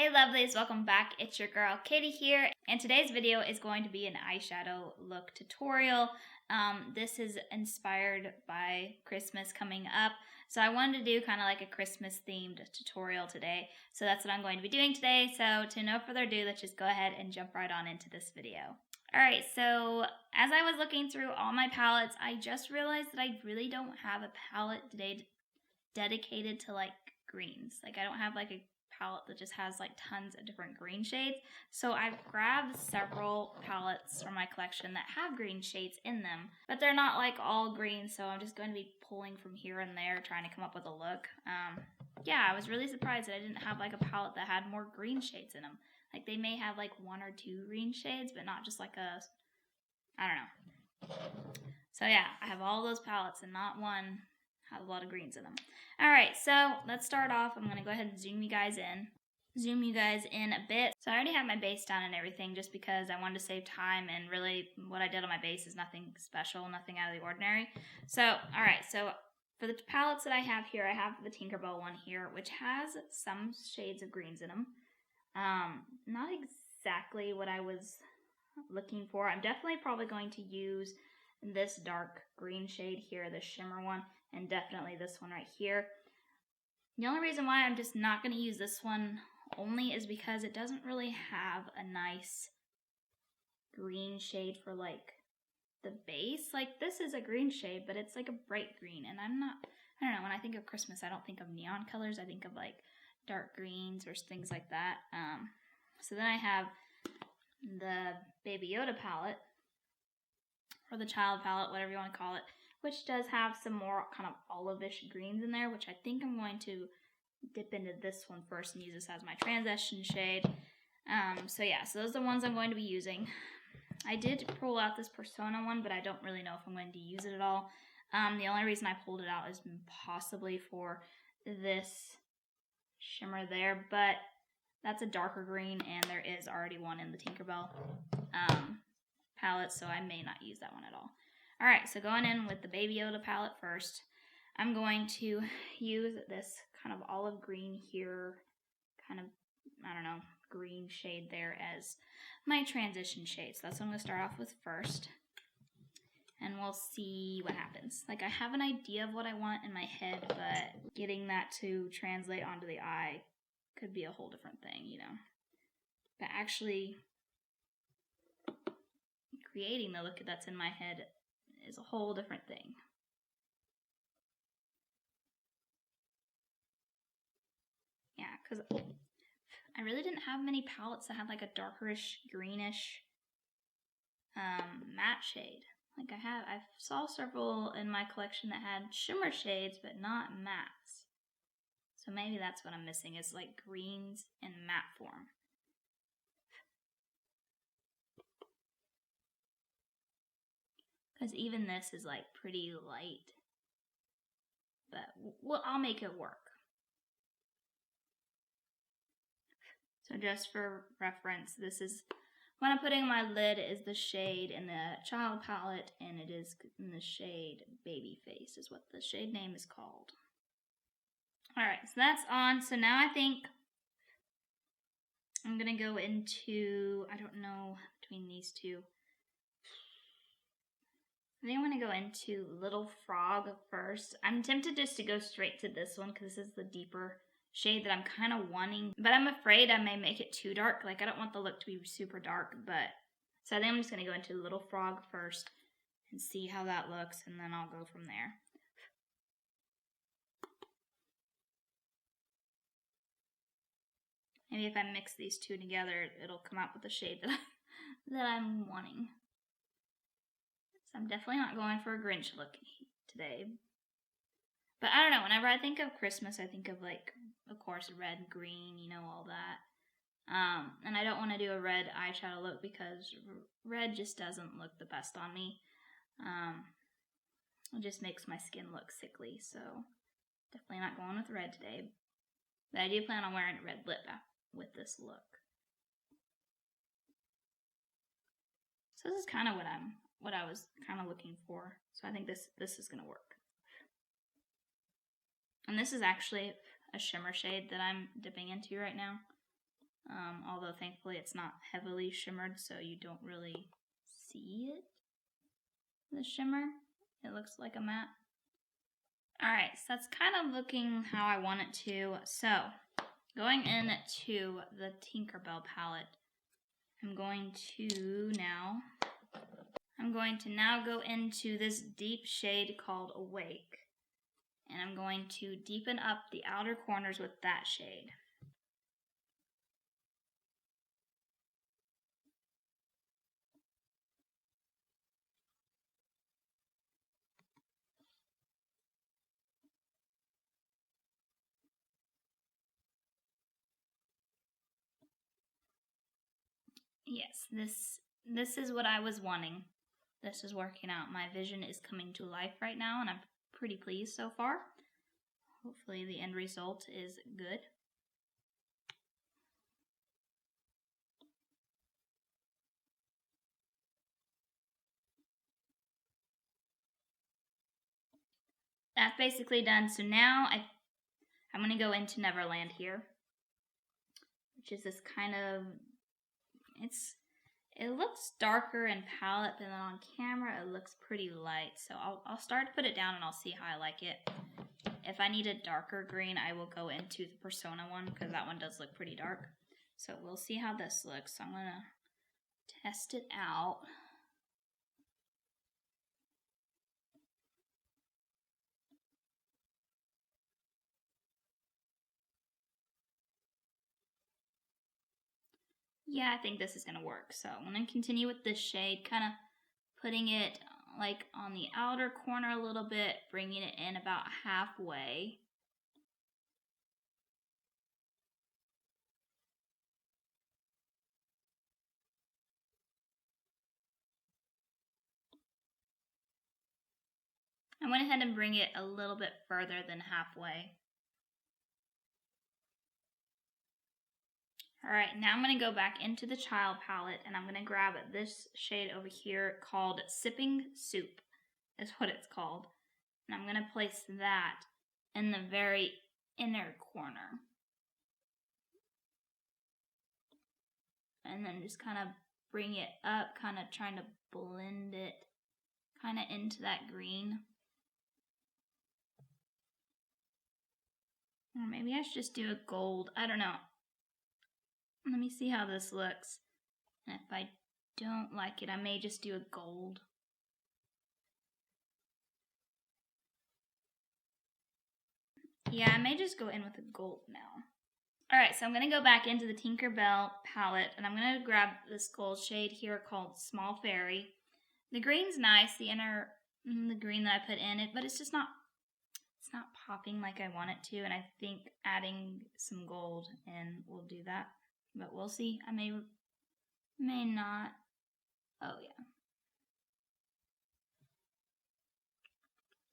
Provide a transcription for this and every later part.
Hey lovelies, welcome back. It's your girl Katie here, and today's video is going to be an eyeshadow look tutorial. This is inspired by Christmas coming up, so I wanted to do kind of like a Christmas themed tutorial today. So that's what I'm going to be doing today. So to no further ado, let's just go ahead and jump right on into this video. Alright, so as I was looking through all my palettes, I just realized that I really don't have a palette today dedicated to like greens. Like I don't have like a palette that just has like tons of different green shades. So I've grabbed several palettes from my collection that have green shades in them, but they're not like all green, so I'm just going to be pulling from here and there trying to come up with a look. Yeah, I was really surprised that I didn't have like a palette that had more green shades in them. Like they may have like one or two green shades, but not just like a, I don't know. So yeah, I have all those palettes and not one has a lot of greens in them. Alright, so let's start off. I'm going to go ahead and zoom you guys in a bit. So I already have my base down and everything just because I wanted to save time, and really what I did on my base is nothing special, nothing out of the ordinary. So, alright, so for the palettes that I have here, I have the Tinkerbell one here, which has some shades of greens in them. Not exactly what I was looking for. I'm definitely probably going to use this dark green shade here, the shimmer one, and definitely this one right here. The only reason why I'm just not going to use this one only is because it doesn't really have a nice green shade for like the base. Like this is a green shade, but it's like a bright green, and I don't know, when I think of Christmas, I don't think of neon colors. I think of like dark greens or things like that. So then I have the Baby Yoda palette, or the child palette, whatever you want to call it, which does have some more kind of olive-ish greens in there, which I think I'm going to dip into this one first and use this as my transition shade. So yeah, so those are the ones I'm going to be using. I did pull out this Persona one, but I don't really know if I'm going to use it at all. The only reason I pulled it out is possibly for this shimmer there, but that's a darker green, and there is already one in the Tinkerbell palette, so I may not use that one at all. Alright, so going in with the Baby Yoda palette first, I'm going to use this kind of olive green here, kind of, I don't know, green shade there as my transition shade. So that's what I'm going to start off with first, and we'll see what happens. Like I have an idea of what I want in my head, but getting that to translate onto the eye could be a whole different thing, you know. But actually creating the look that's in my head is a whole different thing. Yeah, because I really didn't have many palettes that had like a darkerish, greenish matte shade. Like I saw several in my collection that had shimmer shades, but not mattes. So maybe that's what I'm missing, is like greens in matte form. Because even this is like pretty light. But well, I'll make it work. So just for reference, this is what I'm putting on my lid is the shade in the child palette, and it is in the shade Baby Face is what the shade name is called. Alright, so that's on. So now I think I'm going to go into, I don't know, between these two. I think I'm going to go into Little Frog first. I'm tempted just to go straight to this one because this is the deeper shade that I'm kind of wanting. But I'm afraid I may make it too dark. Like I don't want the look to be super dark. But so I think I'm just going to go into Little Frog first and see how that looks. And then I'll go from there. Maybe if I mix these two together, it'll come out with the shade that I'm wanting. I'm definitely not going for a Grinch look today. But I don't know, whenever I think of Christmas, I think of like, of course, red, green, you know, all that. And I don't want to do a red eyeshadow look because red just doesn't look the best on me. It just makes my skin look sickly, so definitely not going with red today. But I do plan on wearing a red lip with this look. So this is kind of what I was kind of looking for. So I think this is going to work. And this is actually a shimmer shade that I'm dipping into right now. although thankfully it's not heavily shimmered, so you don't really see it, the shimmer. It looks like a matte. Alright, so that's kind of looking how I want it to. So, going into the Tinkerbell palette, I'm going to now go into this deep shade called Awake. And I'm going to deepen up the outer corners with that shade. Yes, this is what I was wanting. This is working out. My vision is coming to life right now, and I'm pretty pleased so far. Hopefully the end result is good. That's basically done. So now I'm going to go into Neverland here, which is this kind of, it looks darker in palette, but then on camera it looks pretty light. So I'll start to put it down and I'll see how I like it. If I need a darker green, I will go into the Persona one, because that one does look pretty dark. So we'll see how this looks. So I'm going to test it out. Yeah, I think this is going to work. So I'm going to continue with this shade, kind of putting it like on the outer corner a little bit, bringing it in about halfway. I went ahead and bring it a little bit further than halfway. Alright, now I'm going to go back into the Child palette and I'm going to grab this shade over here called Sipping Soup, is what it's called. And I'm going to place that in the very inner corner. And then just kind of bring it up, kind of trying to blend it kind of into that green. Or maybe I should just do a gold. I don't know. Let me see how this looks. And if I don't like it, I may just do a gold. Yeah, I may just go in with a gold now. Alright, so I'm going to go back into the Tinkerbell palette, and I'm going to grab this gold shade here called Small Fairy. The green's nice, the green that I put in it, but it's just not, it's not popping like I want it to, and I think adding some gold in will do that. But we'll see. I may not. Oh, yeah.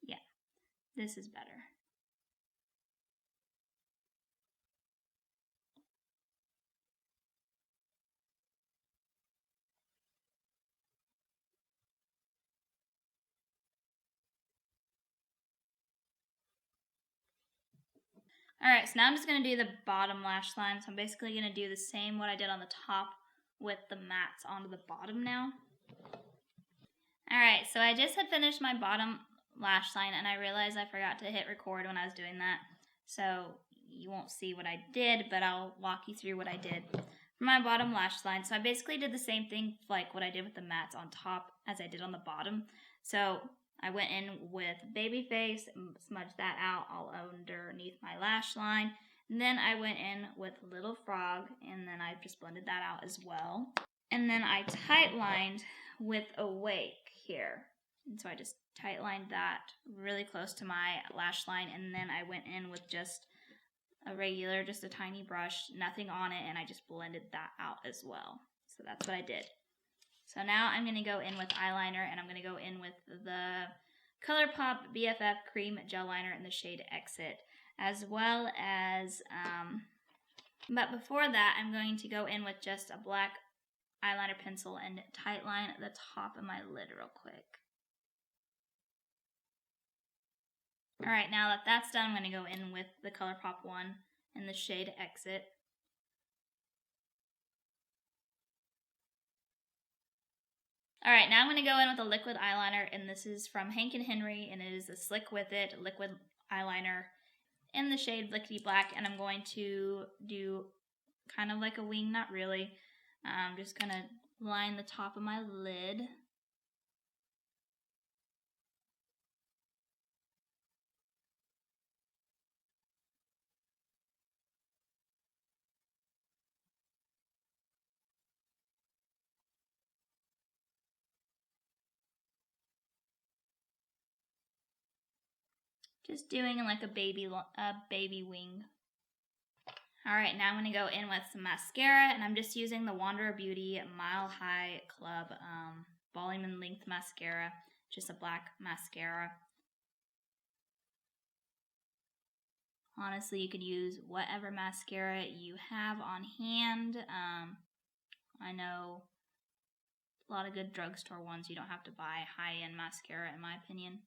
Yeah, this is better. Alright, so now I'm just going to do the bottom lash line. So I'm basically going to do the same what I did on the top with the mattes onto the bottom now. Alright, so I just had finished my bottom lash line and I realized I forgot to hit record when I was doing that. So you won't see what I did, but I'll walk you through what I did for my bottom lash line. So I basically did the same thing like what I did with the mattes on top as I did on the bottom. So I went in with Babyface and smudged that out all underneath my lash line. And then I went in with Little Frog and then I just blended that out as well. And then I tight lined with Awake here. And so I just tight lined that really close to my lash line, and then I went in with just a regular, just a tiny brush, nothing on it, and I just blended that out as well. So that's what I did. So now I'm going to go in with eyeliner, and I'm going to go in with the ColourPop BFF Cream Gel Liner in the shade Exit, as well as, but before that, I'm going to go in with just a black eyeliner pencil and tight line the top of my lid real quick. Alright, now that that's done, I'm going to go in with the ColourPop one in the shade Exit. Alright, now I'm going to go in with a liquid eyeliner, and this is from Hank & Henry, and it is a Slick With It liquid eyeliner in the shade Lickety Black, and I'm going to do kind of like a wing, not really. I'm just going to line the top of my lid. Just doing like a baby wing. Alright, now I'm going to go in with some mascara, and I'm just using the Wanderer Beauty Mile High Club Volume and Length Mascara. Just a black mascara. Honestly, you could use whatever mascara you have on hand. I know a lot of good drugstore ones, you don't have to buy high-end mascara in my opinion.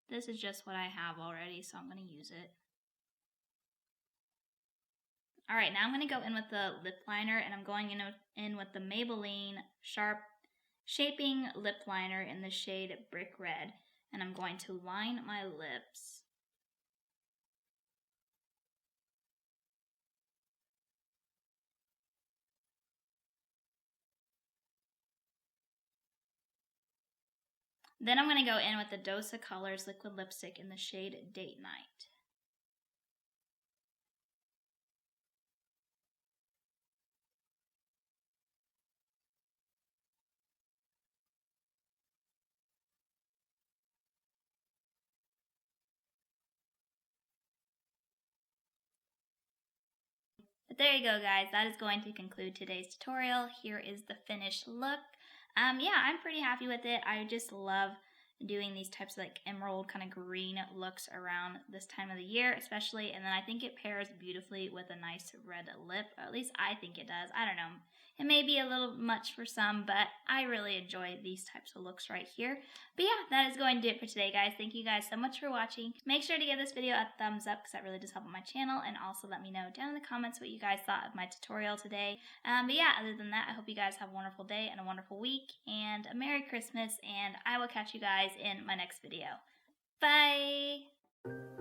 This is just what I have already, so I'm going to use it. Alright, now I'm going to go in with the lip liner, and I'm going in with the Maybelline Sharp Shaping Lip Liner in the shade Brick Red. And I'm going to line my lips. Then I'm going to go in with the Dosa Colors Liquid Lipstick in the shade Date Night. But there you go, guys. That is going to conclude today's tutorial. Here is the finished look. Yeah, I'm pretty happy with it. I just love doing these types of like emerald kind of green looks around this time of the year especially, and then I think it pairs beautifully with a nice red lip, or at least I think it does. I don't know, it may be a little much for some, but I really enjoy these types of looks right here. But yeah, that is going to do it for today, guys. Thank you guys so much for watching. Make sure to give this video a thumbs up because that really does help on my channel, and also let me know down in the comments what you guys thought of my tutorial today. But yeah, other than that, I hope you guys have a wonderful day and a wonderful week, and a Merry Christmas, and I will catch you guys in my next video. Bye!